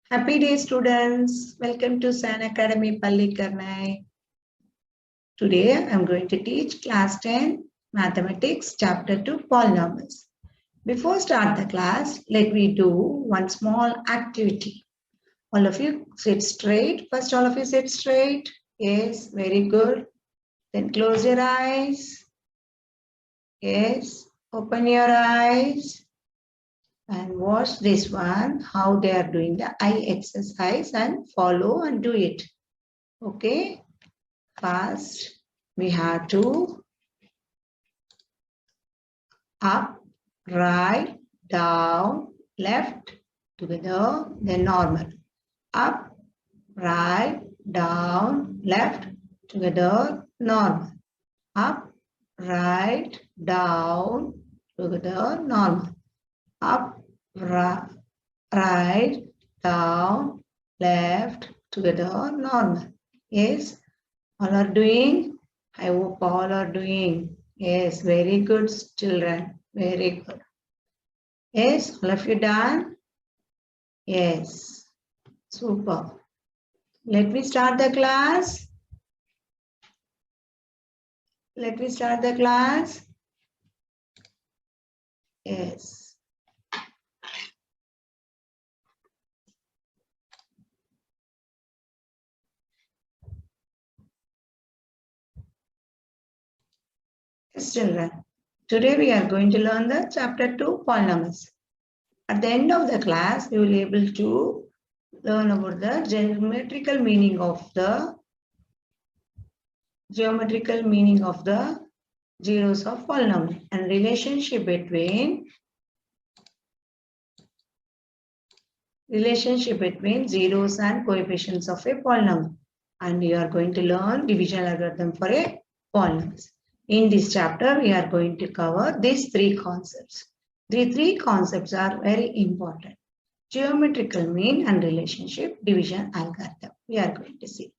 Happy day, students. Welcome to San Academy Pallikarnai. Today, I'm going to teach class 10 mathematics chapter 2 polynomials. Before start the class, let me do one small activity. All of you sit straight. First, all of you sit straight. Yes, very good. Then close your eyes. Yes, open your eyes. And watch this one, how they are doing the eye exercise and follow and do it. Okay, first we have to up, right, down, left, together, then normal. Up, right, down, left, together, normal. Up, right, down, together, normal. Up, right, down, left, together, normal. Yes, all are doing? I hope all are doing. Yes, very good, children. Very good. Yes, all of you done? Yes, super. Let me start the class. Let me start the class. Yes. Yes, children. Today we are going to learn the chapter 2 polynomials. At the end of the class, you will be able to learn about the geometrical meaning of the zeros of polynomial and relationship between zeros and coefficients of a polynomial. And you are going to learn division algorithm for a polynomial. In this chapter, we are going to cover these three concepts. The three concepts are very important. Geometrical mean and relationship division algorithm. We are going to see.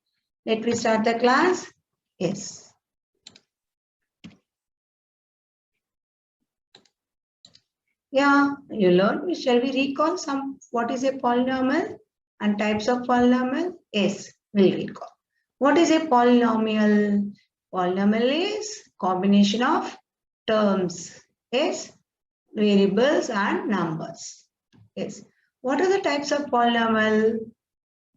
Let me start the class. Yes. Yeah, you learned. Shall we recall what is a polynomial and types of polynomial? Yes, we'll recall. What is a polynomial? Polynomial is combination of terms. Yes, variables and numbers. Yes. What are the types of polynomial?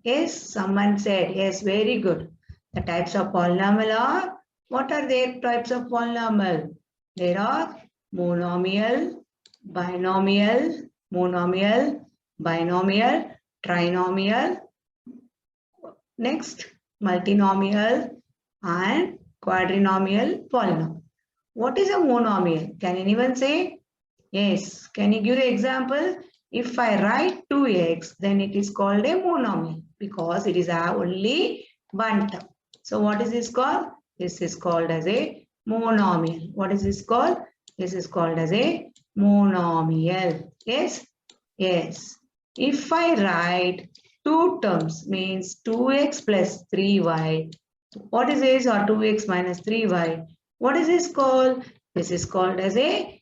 Yes, someone said. Yes, very good. The types of polynomial are, what are their types of polynomial? There are monomial, binomial, trinomial, next multinomial and quadrinomial polynomial. What is a monomial? Can anyone say? Yes. Can you give an example? If I write 2x, then it is called a monomial because it is only one term. So what is this called? This is called as a monomial. What is this called? This is called as a monomial. Yes? Yes. If I write two terms, means 2x plus 3y. What is this? Or 2x minus 3y. What is this called? This is called as a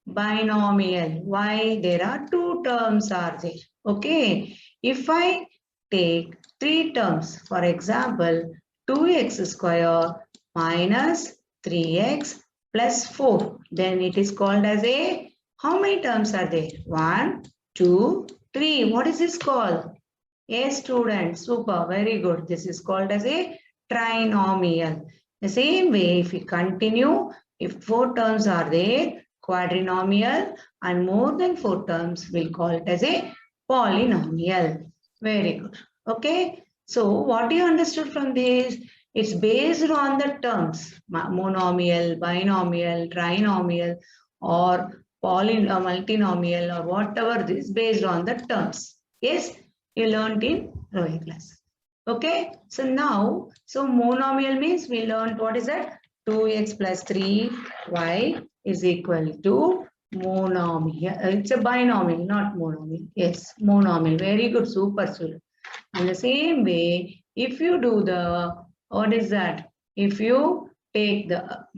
binomial. Why? There are two terms are there. Okay. If I take three terms, for example, 2x square minus 3x plus 4, then it is called as a, how many terms are there? 1, 2, 3. What is this called? Yes, student. Super. Very good. This is called as a trinomial. The same way, if we continue, if 4 terms are there, quadrinomial, and more than 4 terms, we'll call it as a polynomial. Very good. Okay. So what you understood from this? It's based on the terms, monomial, binomial, trinomial, or multinomial, or whatever this, based on the terms. Yes, you learned in lower class. Okay. So now, monomial means we learned what is that? 2x plus 3y is equal to monomial. It's a binomial, not monomial. Yes, monomial. Very good, super student. In the same way, if you do the, what is that? If you take the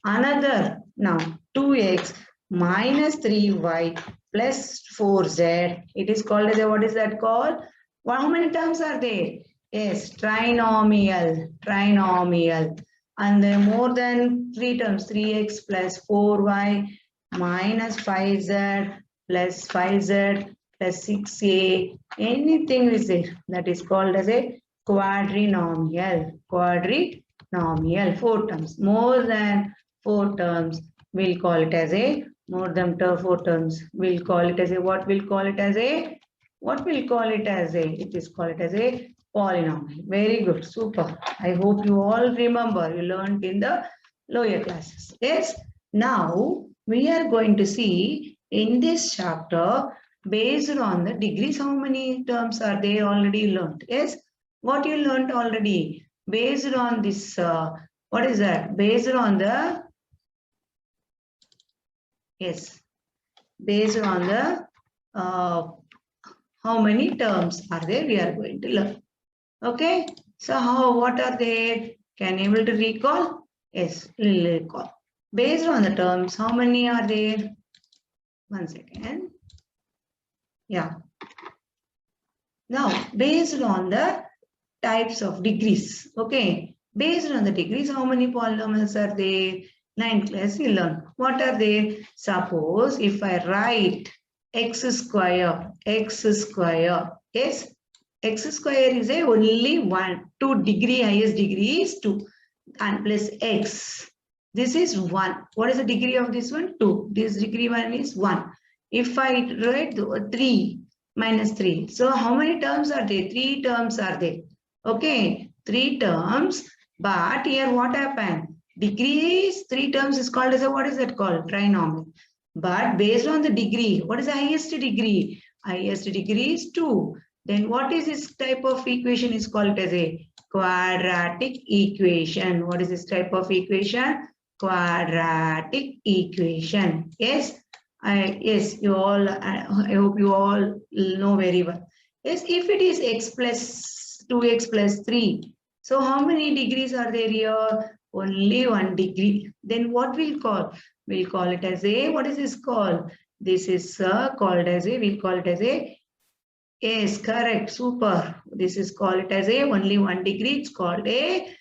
another, now 2x minus 3y plus 4z. It is called as a, what is that called? Well, how many terms are there? Yes, trinomial, trinomial. And then more than 3 terms, 3x plus 4y minus 5z plus 5z plus 6a. Anything is there. That is called as a quadrinomial. Quadrinomial. 4 terms. More than 4 terms, we'll call it as a more than 4 terms. We'll call it as a what? We'll call it as a what? We'll call it as a. It is called as a polynomial. Very good, super. I hope you all remember. You learned in the lower classes. Yes. Now we are going to see in this chapter based on the degrees. How many terms are there already learned? Yes. What you learned already based on this. What is that? Based on the yes. Based on the how many terms are there, we are going to learn. Okay, so what are they? Can you able to recall? Yes, recall. Based on the terms, how many are there? 1 second. Yeah. Now, based on the types of degrees. Okay, based on the degrees, how many polynomials are there? 9th class you learn. What are they? Suppose if I write x square, yes, x square is a only 2 degree, highest degree is 2 and plus x. This is 1. What is the degree of this one? 2. This degree one is 1. If I write 3 minus 3. So how many terms are there? 3 terms are there. Okay, 3 terms. But here what happened? Degrees, 3 terms is called as a, what is that called? Trinomial. But based on the degree, what is the highest degree? Highest degree is 2. Then what is this type of equation is called as a quadratic equation. What is this type of equation? Quadratic equation. Yes. Yes, you all, I hope you all know very well. Yes, if it is x plus 2x plus 3, so how many degrees are there here? Only 1 degree. Then what we'll call? We'll call it as a, what is this called? This is called as a, we'll call it as a, yes, correct, super. This is called it as a, only 1 degree, it's called a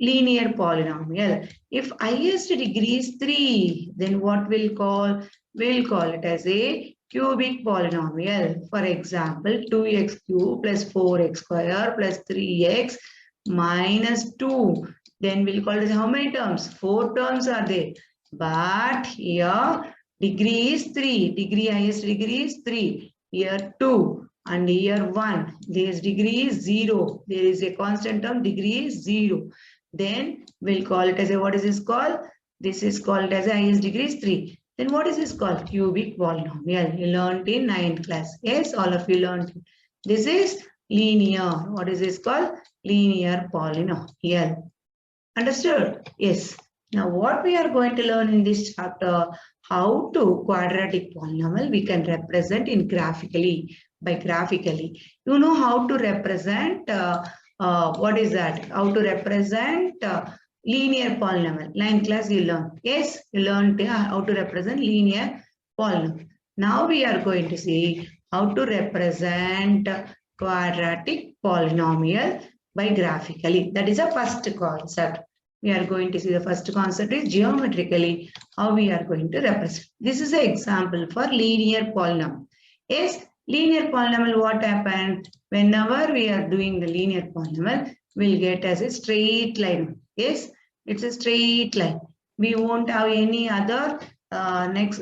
linear polynomial. If highest degree is 3, then what we'll call? We'll call it as a cubic polynomial. For example, 2x cube plus 4x square plus 3x minus 2. Then we'll call it how many terms? 4 terms are there. But here degree is 3. Degree, highest degree is 3. Here 2. And here 1. This degree is 0. There is a constant term, degree is 0. Then we'll call it as a, what is this called? This is called as a highest degree is 3. Then what is this called? Cubic polynomial. You learned in 9th class. Yes, all of you learned. This is linear. What is this called? Linear polynomial. Understood? Yes. Now what we are going to learn in this chapter, how to quadratic polynomial we can represent in graphically, by graphically. You know how to represent, what is that? How to represent linear polynomial. 9th class you learned. Yes, you learned how to represent linear polynomial. Now we are going to see how to represent quadratic polynomial by graphically. That is a first concept. We are going to see the first concept is geometrically how we are going to represent. This is an example for linear polynomial. Yes, linear polynomial, what happened? Whenever we are doing the linear polynomial, we'll get as a straight line. Yes, it's a straight line. We won't have any other line.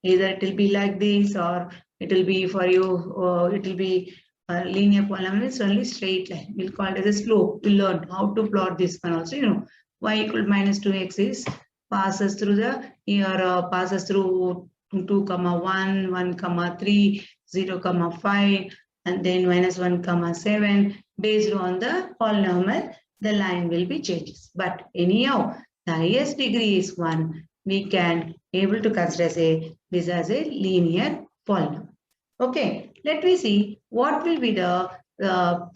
Either it will be like this or it will be for you, it will be linear polynomial is only straight line. We'll call it as a slope. We'll learn how to plot this one also. You know, y equal minus 2x is passes through the here passes through 2 comma 1, 1 comma 3, 0 comma 5, and then minus 1 comma 7. Based on the polynomial, the line will be changes. But anyhow, the highest degree is 1. We can able to consider this as a linear polynomial. Okay, let me see what will be the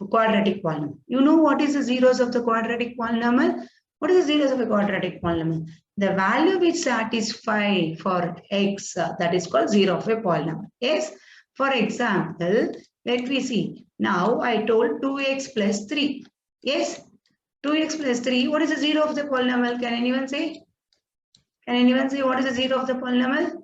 quadratic polynomial. You know what is the zeros of the quadratic polynomial? What is the zeros of a quadratic polynomial? The value which satisfies for x, that is called zero of a polynomial. Yes. For example, let me see. Now I told 2x plus 3. Yes. 2x plus 3. What is the zero of the polynomial? Can anyone say? Can anyone say what is the zero of the polynomial?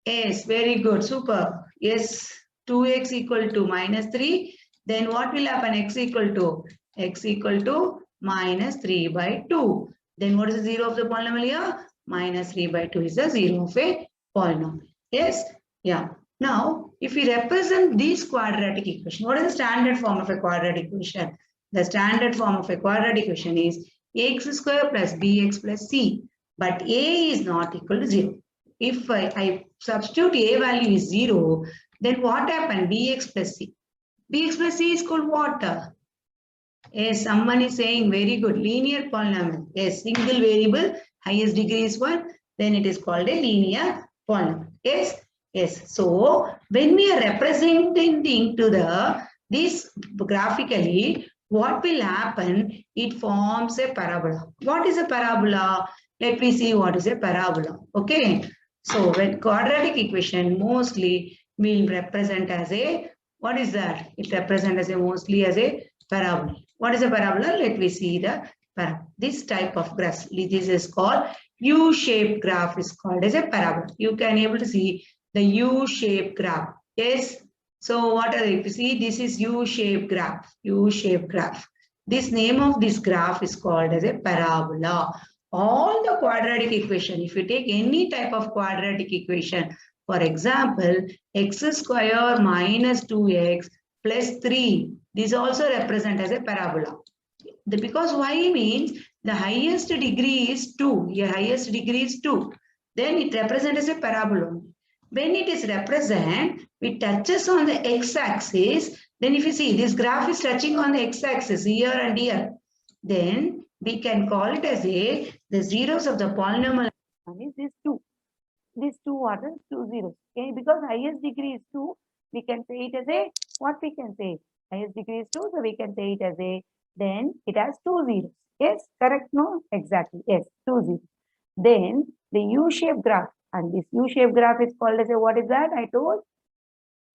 Yes, very good. Super. Yes, 2x equal to minus 3. Then what will happen? X equal to minus 3 by 2. Then what is the zero of the polynomial here? Minus 3 by 2 is the zero of a polynomial. Yes? Yeah. Now, if we represent this quadratic equation, what is the standard form of a quadratic equation? The standard form of a quadratic equation is ax square plus bx plus c. But a is not equal to 0. If I substitute a value is 0, then what happened? Bx plus c. Bx plus c is called what? Yes, someone is saying very good. Linear polynomial. Yes, single variable, highest degree is 1. Then it is called a linear polynomial. Yes, yes. So when we are representing to this graphically, what will happen? It forms a parabola. What is a parabola? Let me see what is a parabola. Okay. So when quadratic equation mostly will represent as a, what is that? It represents as a mostly as a parabola. What is a parabola? Let me see the parabola. This type of graph. This is called U-shaped graph is called as a parabola. You can able to see the U-shaped graph. Yes. So what are they? If you see, this is U-shaped graph. U-shaped graph. This name of this graph is called as a parabola. All the quadratic equation, if you take any type of quadratic equation, for example, x square minus 2x plus 3, this also represent as a parabola. Because y means the highest degree is 2, your highest degree is 2, then it represents as a parabola. When it is represent, it touches on the x-axis, then if you see this graph is touching on the x-axis here and here, then we can call it as the zeros of the polynomial is this 2. These two are the two zeros. Okay, because highest degree is 2, we can say it as a, what we can say? Highest degree is 2, so we can say it as a, then it has 2 zeros. Yes, correct? No? Exactly. Yes, 2 zeros. Then the U-shaped graph, and this U-shaped graph is called as a, what is that? I told?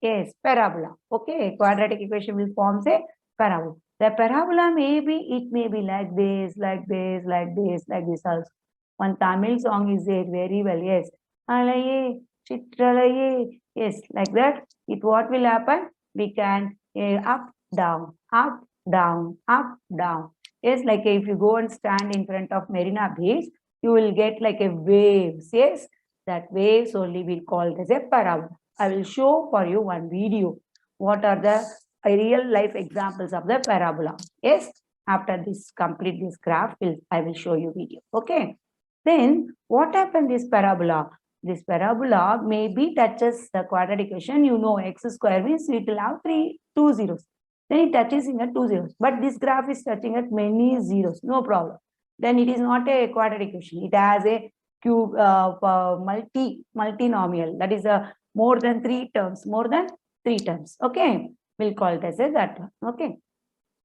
Yes, parabola. Okay, quadratic equation will form a parabola. The parabola may be, it may be like this, like this, like this, like this also. One Tamil song is there very well. Yes. Alaye, chitralaye. Yes, like that. It what will happen? We can up, down, up, down, up, down. Yes, like if you go and stand in front of Marina Beach, you will get like a waves. Yes, that waves only we call it as a parabola. I will show for you one video. What are the real life examples of the parabola? Yes, after this complete this graph, I will show you video. Okay. Then what happened this parabola? This parabola maybe touches the quadratic equation. You know x square means it will have two zeros. Then it touches in the 2 zeros. But this graph is touching at many zeros. No problem. Then it is not a quadratic equation. It has a cube multinomial. That is a more than 3 terms. More than 3 terms. Okay. We'll call it as a that one. Okay.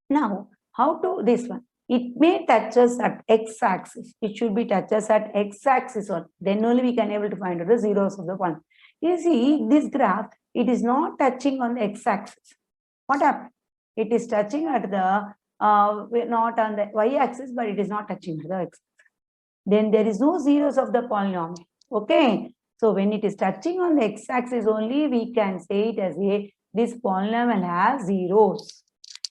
Now, how to this one? It may touch us at x-axis. It should be touch us at x-axis on. Then only we can able to find out the zeros of the one. You see, this graph, it is not touching on the x-axis. What happened? It is touching at the, not on the y-axis, but it is not touching the x-axis. Then there is no zeros of the polynomial. Okay. So when it is touching on the x-axis only, we can say it as a, this polynomial has zeros.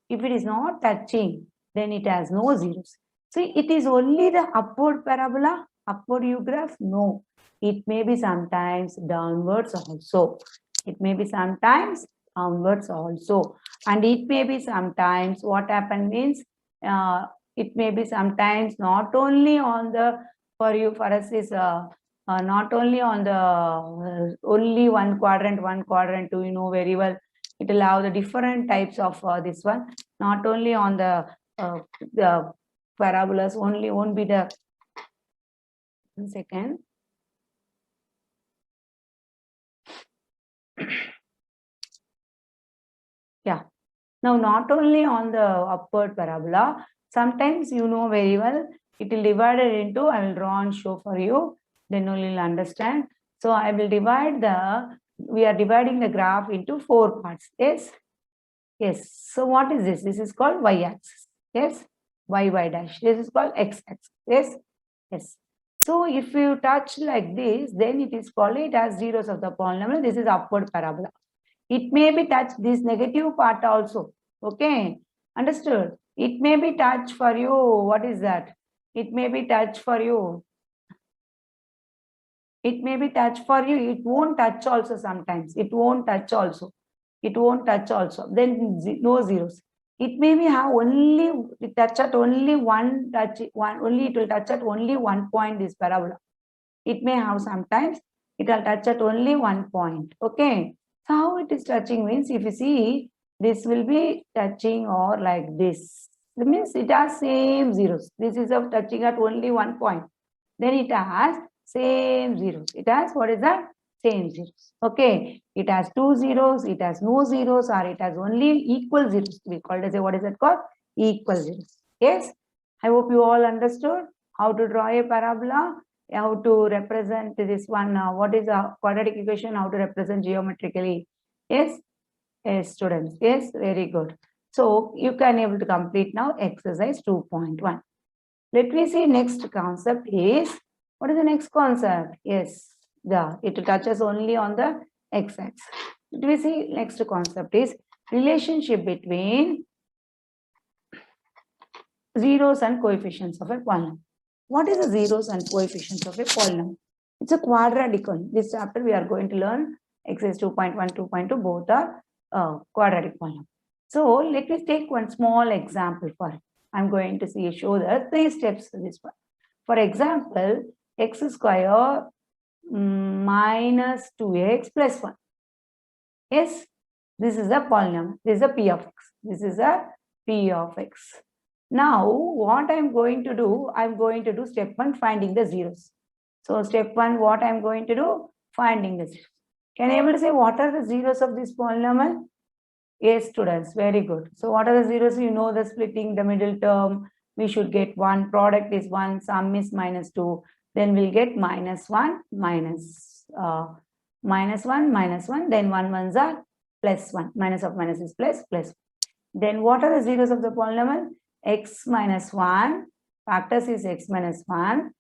If it is not touching, then it has no zeros. See, it is only the upward parabola, upward U-graph? No. It may be sometimes downwards also. It may be sometimes downwards also. And it may be sometimes, what happened means, it may be sometimes not only on the, for us is not only on the only one quadrant, you know very well. It will have the different types of this one, not only on the parabolas, only won't be the, 1 second. Yeah. Now, not only on the upward parabola, Sometimes you know very well, it will divide it into, I will draw and show for you, then only you'll understand. So I will divide we are dividing the graph into 4 parts. Yes. Yes. So what is this? This is called y-axis. Yes. Y dash. This is called x-axis. Yes. Yes. So if you touch like this, then it is called, it has zeros of the polynomial. This is upward parabola. It may be touched this negative part also. Okay. Understood? It may be touched for you. What is that? It may be touched for you. It may be touched for you. It won't touch also sometimes. It won't touch also. It won't touch also. Then no zeros. It may be have only, it touch at only one touch, only it will touch at only 1 point, this parabola. It may have sometimes, it will touch at only 1 point. Okay. So how it is touching means, if you see, this will be touching or like this. It means it has same zeros. This is of touching at only 1 point. Then it has same zeros. It has, what is that? Same zeros. Okay. It has 2 zeros, it has no zeros, or it has only equal zeros. We called as a, what is that called? Equal zeros. Yes. I hope you all understood how to draw a parabola, how to represent this one. What is a quadratic equation? How to represent geometrically? Yes. Yes, students. Yes, very good. So you can able to complete now exercise 2.1. Let me see next concept is, what is the next concept? Yes, it touches only on the x-axis. Let me see next concept is relationship between zeros and coefficients of a polynomial. What is the zeros and coefficients of a polynomial? It's a quadratic. This chapter we are going to learn exercise 2.1, 2.2, both are quadratic polynomial. So let me take one small example for it. I'm going to show the 3 steps for this one. For example, x square minus 2x plus 1. Yes, this is a polynomial. This is a p of x. This is a p of x. Now, what I'm going to do, I'm going to do step 1, finding the zeros. So step 1, what I'm going to do? Finding the zeros. Can you able to say what are the zeros of this polynomial? Yes, students, very good. So what are the zeros? You know the splitting, the middle term. We should get 1, product is 1, sum is -2. Then we'll get -1, -1, -1. Then 1 ones are +1. Minus of minus is plus. Then what are the zeros of the polynomial? X minus 1, factors is x minus 1.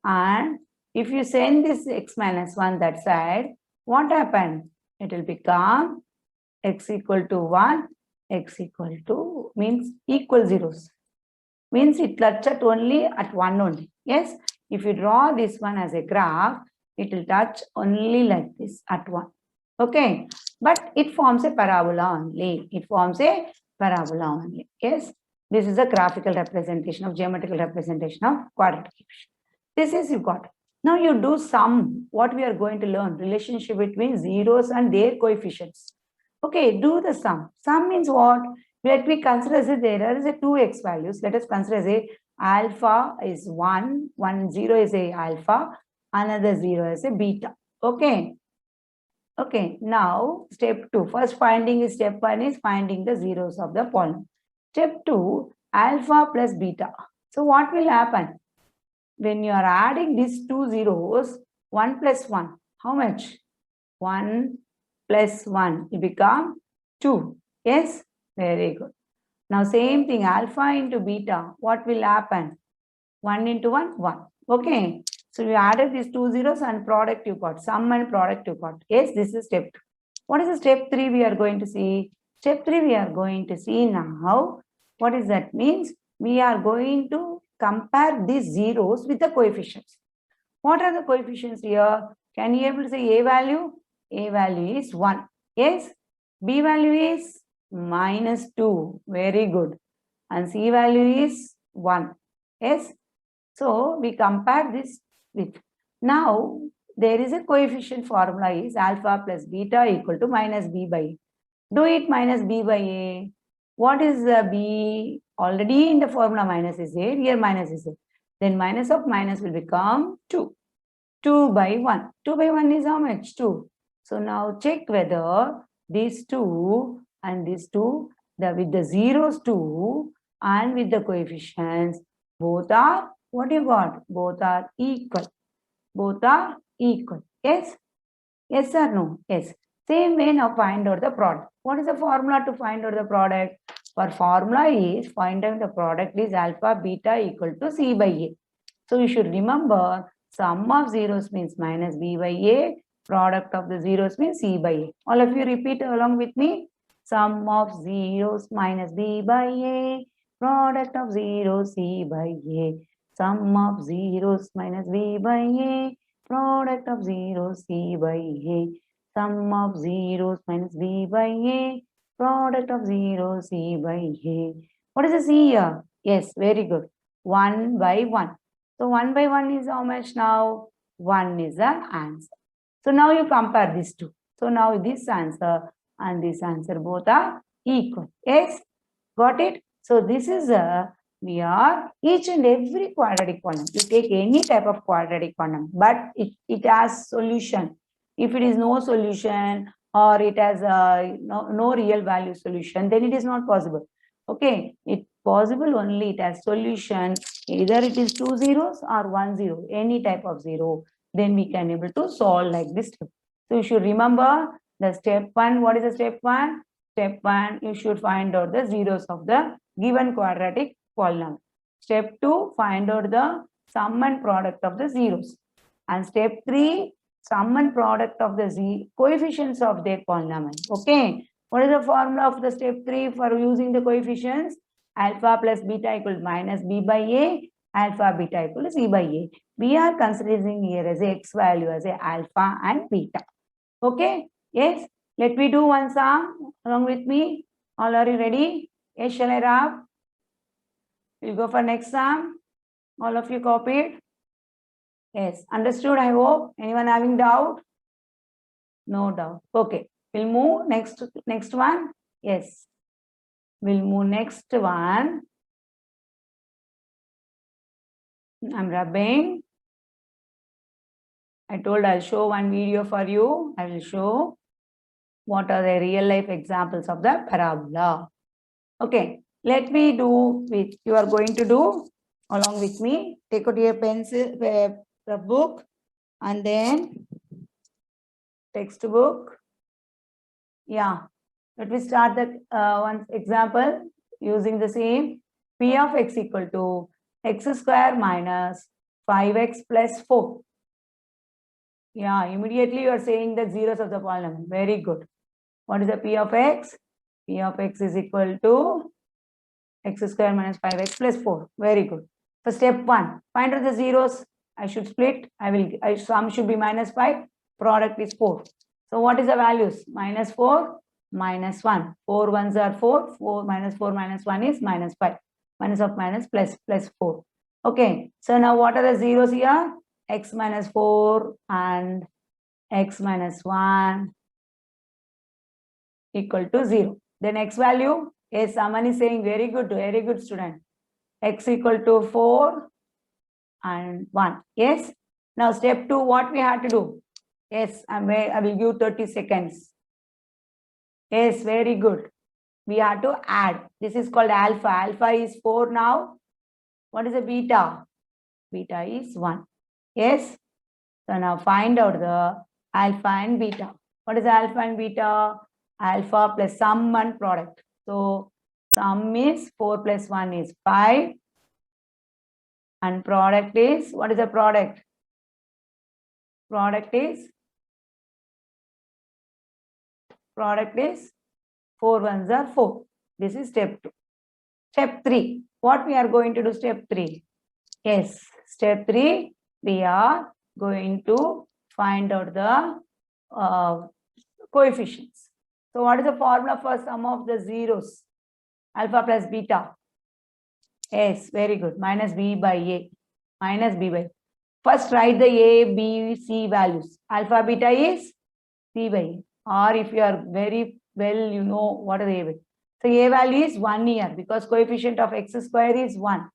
And if you send this x minus 1 that side, what happened? It will become x equal to 1, x equal to, means equal zeros. Means it touches only at 1 only. Yes, if you draw this one as a graph, it will touch only like this at 1. Okay, but it forms a parabola only. It forms a parabola only. Yes, this is a graphical representation of geometrical representation of quadratic equation. This is you got. Now you do sum. What we are going to learn, relationship between zeros and their coefficients. Okay, do the sum. Sum means what? Let me consider as there is a 2x values. Let us consider as a alpha is 1, 0 is a alpha, another 0 is a beta. Okay. Okay, now step 2. First finding is step 1 is finding the zeros of the polynomial. Step 2, alpha plus beta. So what will happen? When you are adding these 2 zeros, 1 plus 1, how much? 1 plus 1, it become 2. Yes, very good. Now same thing, alpha into beta, what will happen? 1 into 1, 1. Okay. So you added these 2 zeros and product you got, sum and product you got. Yes, this is step 2. What is the step 3 we are going to see? Step 3 we are going to see now. What is that means? We are going to compare these zeros with the coefficients. What are the coefficients here? Can you able to say A value? A value is 1. Yes. B value is -2. Very good. And C value is 1. Yes. So we compare this with. Now there is a coefficient formula is alpha plus beta equal to minus B by A. Do it minus B by A. What is B? Already in the formula minus is A. Here minus is A. Then minus of minus will become 2. 2 by 1. 2 by 1 is how much? 2. So now check whether these 2 and these 2, with the zeros 2 and with the coefficients, both are, what you got? Both are equal. Both are equal. Yes? Yes or no? Yes. Same way now find out the product. What is the formula to find out the product? Our formula is find out the product is alpha beta equal to C by A. So you should remember sum of zeros means minus B by A, product of the zeros means C by A. All of you repeat along with me. Sum of zeros minus B by A, product of zeros C by A. Sum of zeros minus B by A, product of zeros C by A. Sum of zeros minus B by A, product of zeros C by A. What is the C here? Yes, very good. 1 by 1. So 1 by 1 is how much now? 1 is the answer. So now you compare these two. So now this answer and this answer both are equal. Yes? Got it? So this is we are each and every quadratic polynomial. You take any type of quadratic polynomial, but it has solution. If it is no solution or it has no real value solution, then it is not possible. Okay, it's possible only it has solution. Either it is 2 zeros or 1 zero, any type of zero. Then we can able to solve like this. So you should remember the step 1. What is the step 1? Step 1, you should find out the zeros of the given quadratic polynomial. Step 2, find out the sum and product of the zeros. And step 3, sum and product of the coefficients of their polynomial. Okay. What is the formula of the step 3 for using the coefficients? Alpha plus beta equals minus B by A, alpha beta equals C by A. We are considering here as a x value as a alpha and beta. Okay. Yes. Let me do one sum along with me. All are you ready? Yes, shall I rap? We'll go for next sum. All of you copied? Yes. Understood, I hope. Anyone having doubt? No doubt. Okay. We'll move next one. Yes. We'll move next one. I'm rubbing. I told I'll show one video for you. I will show what are the real life examples of the parabola. Okay, let me do with, you are going to do along with me. Take out your pencil, the book, and then textbook. Yeah, let me start the one example using the same. P of x equal to x square minus 5x plus 4. Yeah, immediately you are saying the zeros of the polynomial. Very good. What is the P of x? P of x is equal to x square minus 5x plus 4. Very good. For step 1, find out the zeros. I should split. Sum should be minus 5. Product is 4. So what is the values? Minus 4, minus 1. 4 ones are 4. 4 minus 1 is minus 5. Minus of minus plus 4. Okay. So now what are the zeros here? X minus 4 and x minus 1 equal to 0. Then x value, yes, someone is saying very good student. X equal to 4 and 1. Yes. Now step 2, what we have to do? Yes, I will give 30 seconds. Yes, very good. We have to add. This is called alpha. Alpha is 4 now. What is the beta? Beta is 1. Yes. So now find out the alpha and beta. What is alpha and beta? Alpha plus sum and product. So sum is 4 plus 1 is 5. And product is, what is the product? Product is 4 ones are 4. This is step 2. Step 3. What we are going to do step 3? Yes, step 3, we are going to find out the coefficients. So what is the formula for sum of the zeros? Alpha plus beta. Yes, very good. Minus b by a. Minus b by a. First write the a, b, c values. Alpha beta is c by a. Or if you are very well, you know what are the a. So a value is 1 here because coefficient of x square is 1.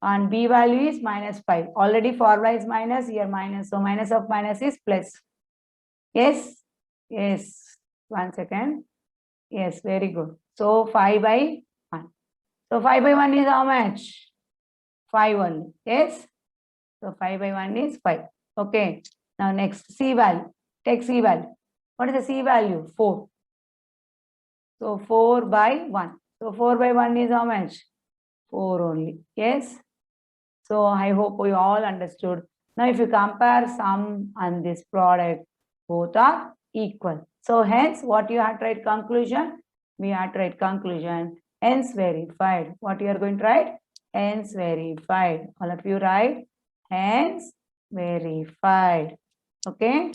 And b value is minus 5. Already formula is minus, here minus. So minus of minus is plus. Yes? Yes. 1 second. Yes, very good. So 5 by 1. So 5 by 1 is how much? 5 only. Yes. So 5 by 1 is 5. Okay. Now next C value. Take C value. What is the C value? 4. So 4 by 1. So 4 by 1 is how much? 4 only. Yes. So I hope you all understood. Now if you compare sum and this product, both are equal. So hence what you have to write conclusion? We have to write conclusion. Hence verified. What you are going to write? Hence verified. All of you write hence verified. Okay.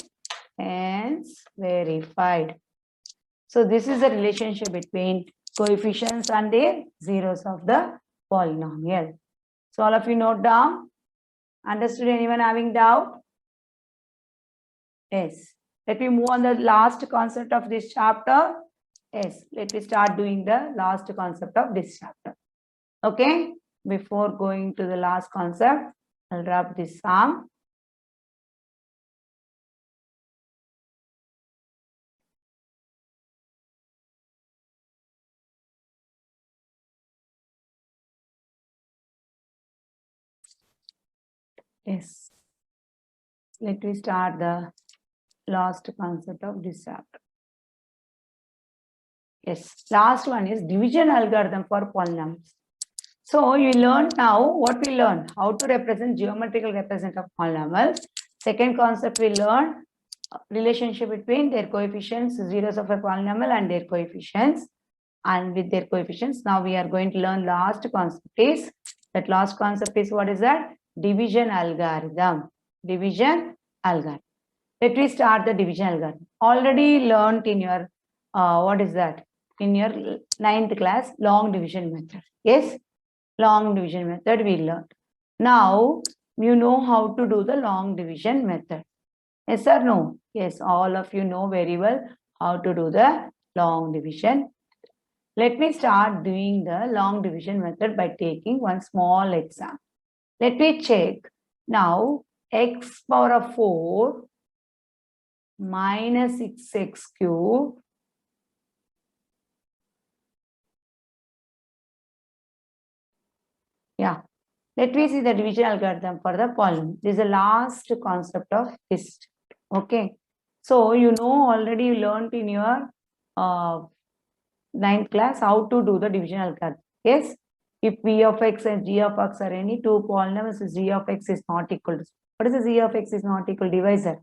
Hence verified. So this is the relationship between coefficients and their zeros of the polynomial. So all of you note down. Understood? Anyone having doubt? Yes. Let me move on the last concept of this chapter. Yes. Let me start doing the last concept of this chapter. Okay. Before going to the last concept, I'll wrap this sum. Yes. Let me start the last concept of this chapter. Yes. Last one is division algorithm for polynomials. So you learned now what we learned, how to represent geometrical representative of polynomials. Second concept we learned relationship between their coefficients, zeros of a polynomial and their coefficients. And with their coefficients, now we are going to learn last concept is, that last concept is what is that? Division algorithm. Division algorithm. Let me start the division algorithm. Already learned in your, what is that? In your 9th class, long division method. Yes, long division method we learned. Now, you know how to do the long division method. Yes or no? Yes, all of you know very well how to do the long division. Let me start doing the long division method by taking one small example. Let me check. Now, x power of 4 minus 6x cube yeah. Let me see the division algorithm for the polynomial. This is the last concept of this. Okay. So, you know already you learned in your 9th class how to do the division algorithm. Yes. If p of x and g of x are any two polynomials, g of x is not equal to. What is the g of x is not equal divisor?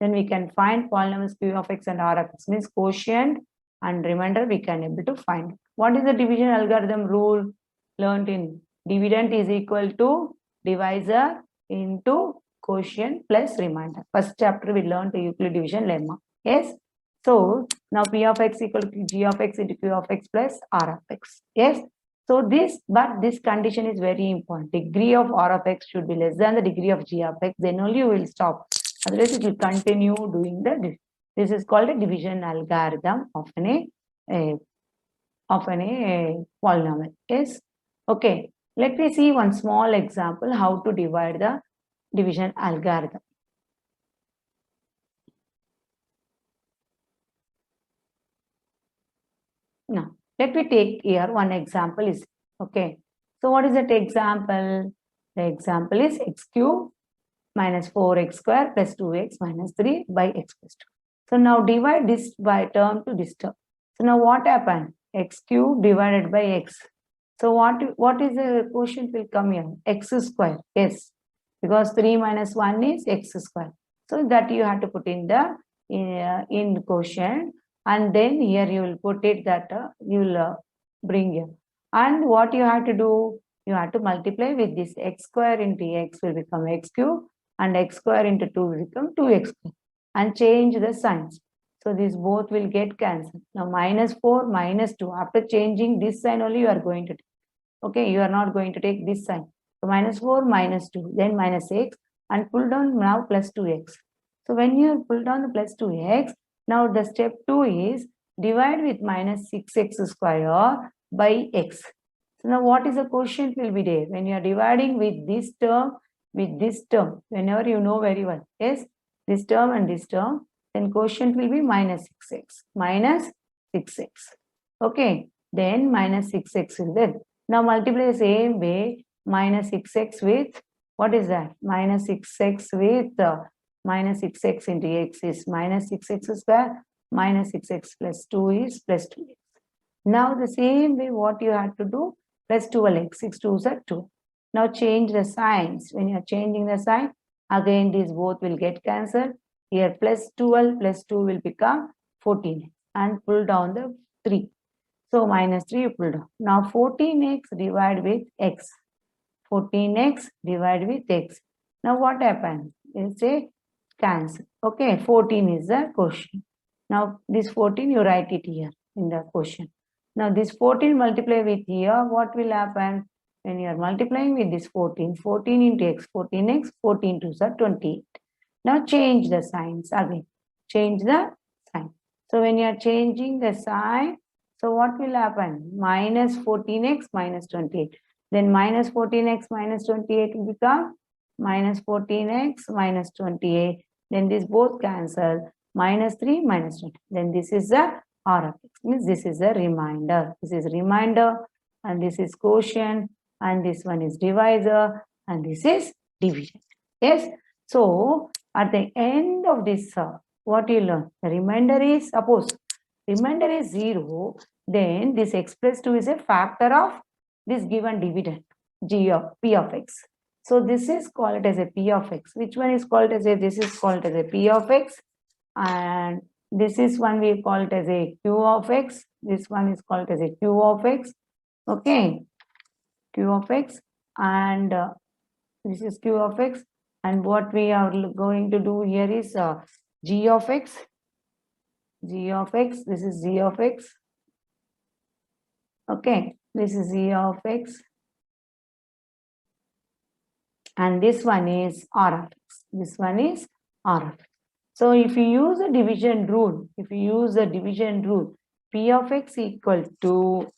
Then we can find polynomials q of x and r of x means quotient and remainder we can able to find. What is the division algorithm rule learned in? Dividend is equal to divisor into quotient plus remainder. First chapter we learned the Euclid division lemma. Yes. So now p of x equal to g of x into q of x plus r of x. Yes. So this condition is very important. Degree of r of x should be less than the degree of g of x. Then only you will stop. Otherwise, it will continue doing the. This is called a division algorithm of a polynomial. Yes. Okay. Let me see one small example how to divide the division algorithm. Now, let me take here one example is, okay. So what is that example? The example is x cube minus 4x square plus 2x minus 3 by x plus 2. So now divide this by term to this term. So now what happened? X cube divided by x. So what is the quotient will come here? X square. Yes, because 3 minus 1 is x square. So that you have to put in the in quotient, and then here you will put it that you will bring here. And what you have to do? You have to multiply with this x square into x will become x cube, and x square into 2 will become 2x square, and change the signs. So these both will get cancelled. Now minus 4 minus 2. After changing this sign only you are going to take. Okay, you are not going to take this sign. So minus 4 minus 2, then minus x, and pull down now plus 2x. So when you pull down the plus 2x, now the step 2 is divide with minus 6x square by x. So now what is the quotient will be there? When you are dividing with this term, whenever you know very well, yes, this term and this term, then quotient will be minus 6x, minus 6x. Okay, then minus 6x will be there. Now multiply the same way, minus 6x with, what is that? Minus 6x with minus 6x into x is minus 6x square, minus 6x plus 2 is plus 2x. Now the same way what you have to do, plus 12x, 6 2s are 2. Now change the signs. When you are changing the sign, again these both will get cancelled. Here plus 12 plus 2 will become 14 and pull down the 3. So minus 3 you pull down. Now 14x divide with x. 14x divide with x. Now what happened? You say cancel. Okay, 14 is the question. Now this 14 you write it here in the question. Now this 14 multiply with here, what will happen? When you are multiplying with this 14, 14 into x, 14x, 14 2s are 28. Now change the signs again. Change the sign. So when you are changing the sign, so what will happen? Minus 14x minus 28. Then minus 14x minus 28 will become minus 14x minus 28. Then this both cancel. Minus 3 minus 20. Then this is the R of x. Means this is the remainder. This is remainder and this is quotient and this one is divisor and this is division. Yes. So at the end of this, what you learn? The remainder is, suppose remainder is 0, then this x plus 2 is a factor of this given dividend, p of x. So this is called as a p of x. Which one is called as a, this is called as a p of x, and this is one we call it as a q of x. This one is called as a q of x. Okay, q of x, and this is q of x. And what we are going to do here is g of x. G of x, this is g of x. Okay, this is g of x. And this one is r of x. This one is r of x. So if you use a division rule, p of x equal to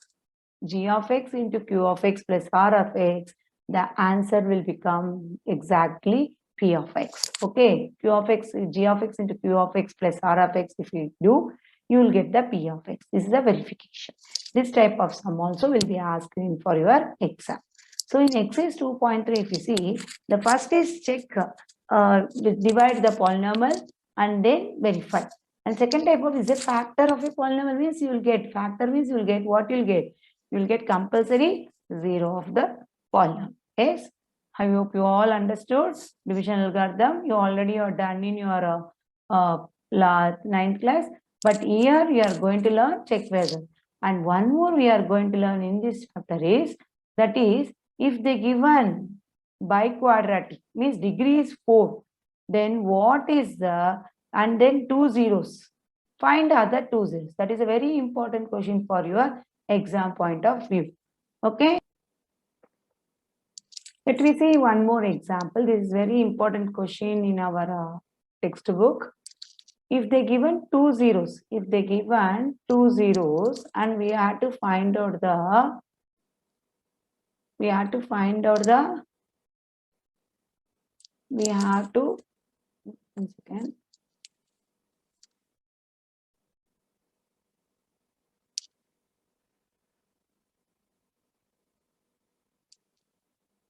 g of x into q of x plus r of x, the answer will become exactly p of x. Okay, q of x, g of x into q of x plus r of x, if you do, you will get the p of x. This is the verification. This type of sum also will be asked in for your exam. So in exercise 2.3, if you see, the first is check, divide the polynomial and then verify. And second type of is a factor of a polynomial, means you will get, factor means you will get, what you will get? You will get compulsory 0 of the polynomial. Yes, I hope you all understood division algorithm. You already are done in your 9th class, but here you are going to learn check whether. And one more we are going to learn in this chapter is, that is, if they given biquadratic, means degree is 4, then what is the, and then 2 zeros, find other 2 zeros. That is a very important question for your exam point of view. Okay, let me see one more example. This is very important question in our textbook. If they given 2 zeros, and we have to find out the, one second.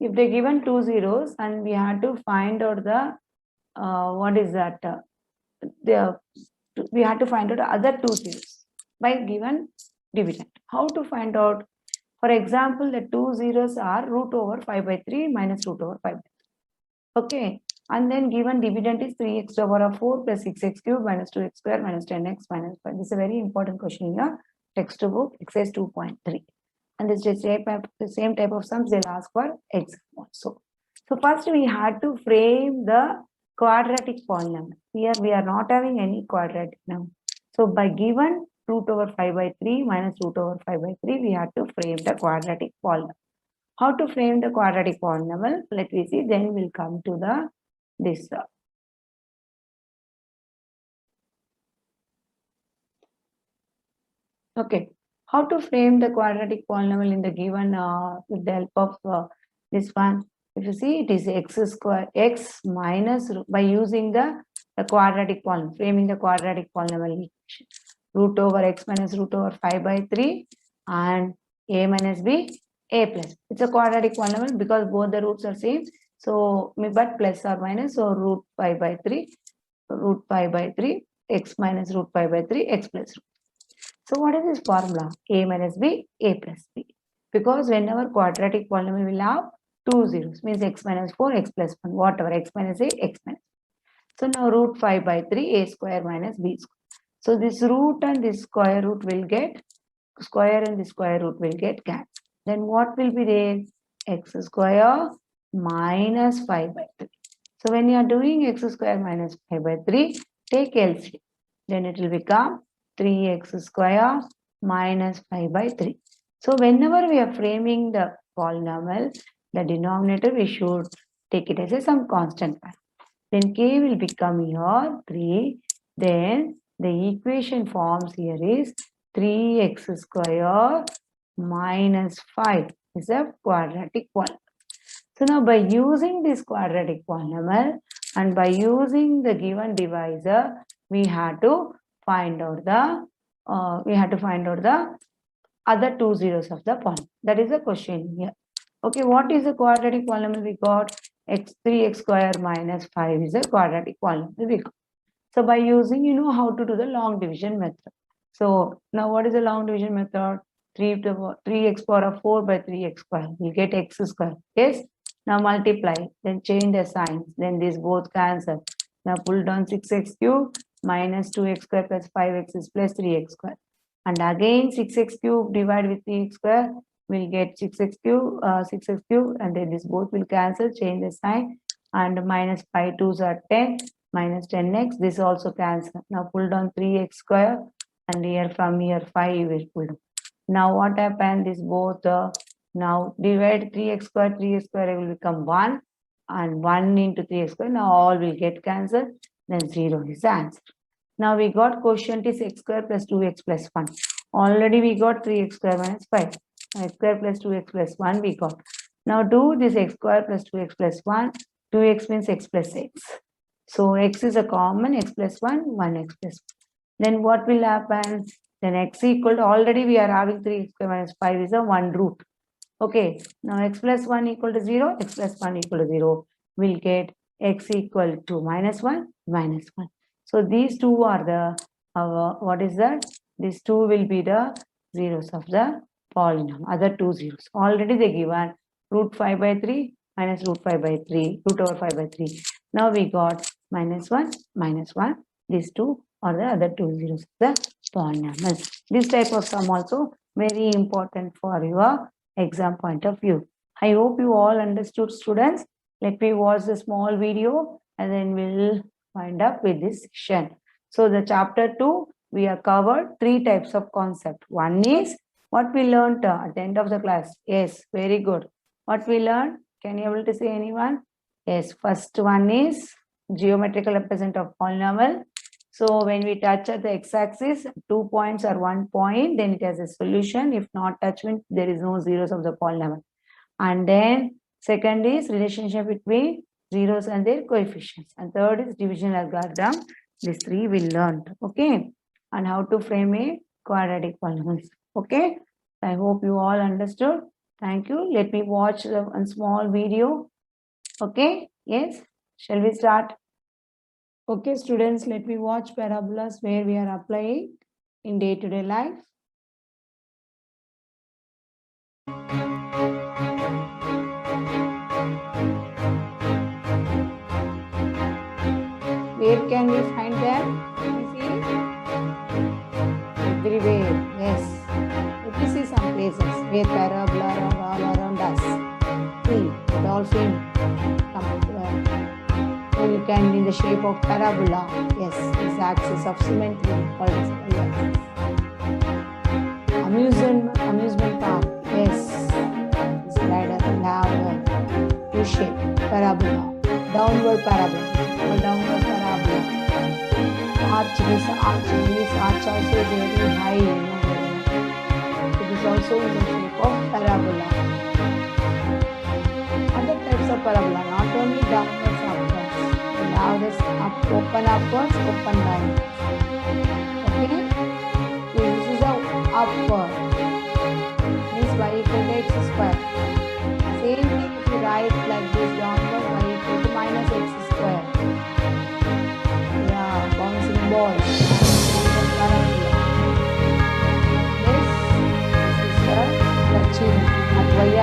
If they given 2 zeros and we have to find out the, what is that? We have to find out other 2 zeros by given dividend. How to find out? For example, the 2 zeros are root over 5 by 3 minus root over 5 by 3. Okay, and then given dividend is 3x to the power of 4 plus 6x cube minus 2x square minus 10x minus 5. This is a very important question in your textbook, exercise 2.3. And this is the same type of sums they'll ask for exam also. So first we had to frame the quadratic polynomial. Here we are not having any quadratic now. So by given root over 5 by 3 minus root over 5 by 3, we had to frame the quadratic polynomial. How to frame the quadratic polynomial? Let me see, then we'll come to the this. Okay, how to frame the quadratic polynomial in the given with the help of this one? If you see, it is x square, x minus, by using the quadratic polynomial, framing the quadratic polynomial equation. Root over x minus root over 5 by 3 and a minus b a plus. It's a quadratic polynomial because both the roots are same. So, but plus or minus, so root 5 by 3, root 5 by 3, x minus root 5 by 3, x plus root. So, what is this formula? A minus b, a plus b. Because whenever quadratic polynomial will have two zeros, means x minus 4, x plus 1, whatever, x minus 8, x minus. So, now root 5 by 3, a square minus b square. So, this root and this square root will get, square and the square root will get cancelled. Then what will be there? X square minus 5 by 3. So when you are doing x square minus 5 by 3, take LCM. Then it will become 3x square minus 5 by 3. So whenever we are framing the polynomial, the denominator we should take it as a some constant value. Then k will become here 3. Then the equation forms here is 3x square minus 5 is a quadratic polynomial. So now by using this quadratic polynomial and by using the given divisor, we had to find out the other two zeros of the polynomial. That is the question here. Okay, what is the quadratic polynomial we got? 3x square minus 5 is a quadratic polynomial we got. So by using, you know how to do the long division method. So now what is the long division method? 3x power of 4 by 3x square. We get x square. Yes. Now multiply. Then change the signs. Then these both cancel. Now pull down 6x cube minus 2x square plus 5x is plus 3x square. And again 6x cube divided with 3x square. We'll get 6x cube, and then this both will cancel. Change the sign. And minus 5 2s are 10. Minus 10x. This also cancel. Now pull down 3x square. And here from here 5 will pull down. Now what happened? This both now divide 3x square will become 1 and 1 into 3x square. Now all will get cancelled. Then 0 is the answer. Now we got quotient is x square plus 2x plus 1. Already we got 3x square minus 5. X square plus 2x plus 1 we got. Now do this x square plus 2x plus 1. 2x means x plus x. So x is a common, x plus 1, 1x plus 1. Then what will happen? Then x equal to, already we are having 3x square minus 5 is a 1 root. Okay, now x plus 1 equal to 0, x plus 1 equal to 0. We'll get x equal to minus 1, minus 1. So these two are the, what is that? These two will be the zeros of the polynomial, other two zeros. Already they given root 5 by 3 minus root 5 by 3, root over 5 by 3. Now we got minus 1, minus 1. These two are the other two zeros of the polynomial. This type of sum also very important for your exam point of view. I hope you all understood, students. Let me watch the small video and then we'll wind up with this section. So the chapter 2, we have covered 3 types of concept. One is what we learned at the end of the class. Yes, very good. What we learned, can you able to say anyone? Yes, first one is geometrical represent of polynomial. So when we touch at the x-axis, 2 points or 1 point, then it has a solution. If not touch, means there is no zeros of the polynomial. And then second is relationship between zeros and their coefficients. And third is division algorithm. These 3 we learned. Okay. And how to frame a quadratic polynomial. Okay. I hope you all understood. Thank you. Let me watch a small video. Okay. Yes. Shall we start? Okay, students, let me watch parabolas where we are applying in day-to-day life. Where can we find them? Let me see. Everywhere, yes. Let me see some places where parabola are all around us. See, the dolphin you can in the shape of parabola. Yes, this axis of symmetry called as amusement park. Yes, this ladder will have a U-shape parabola, downward parabola. Called downward parabola. Arch, this arch also is very high. It is also in the shape of parabola. Other types of parabola, not only downwards, now this open upwards, open downwards. Okay? So this is a upward. Means y equal to x square.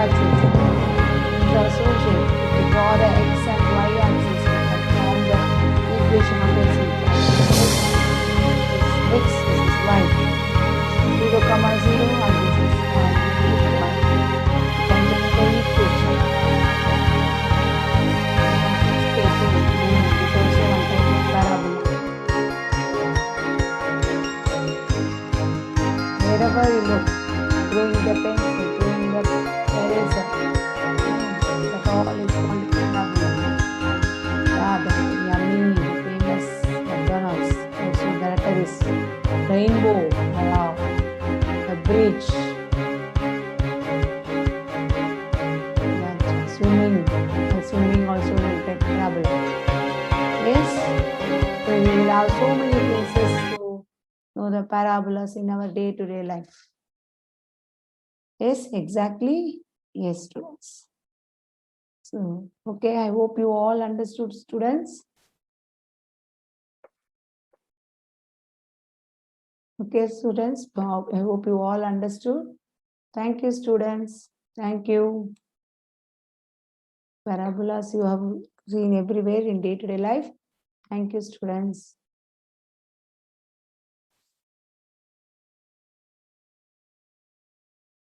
axis is associated. If you draw the x and y axis, you can form the equation of x equals x, this is y. 0, 0 and this is 1. You can take the equation. It is also one type of parabola. Wherever you look, throwing the pencil, throwing the eraser, that all is called parabola. Yeah, the yummy, famous McDonald's. Also, the letter is rainbow. Wow. The bridge. That swimming. The swimming also will take parabola. Yes. So we will have so many places to know the parabolas in our day-to-day life. Yes, exactly. Yes, students. So, okay, I hope you all understood, students. Okay, students, I hope you all understood. Thank you, students. Thank you. Parabolas you have seen everywhere in day-to-day life. Thank you, students.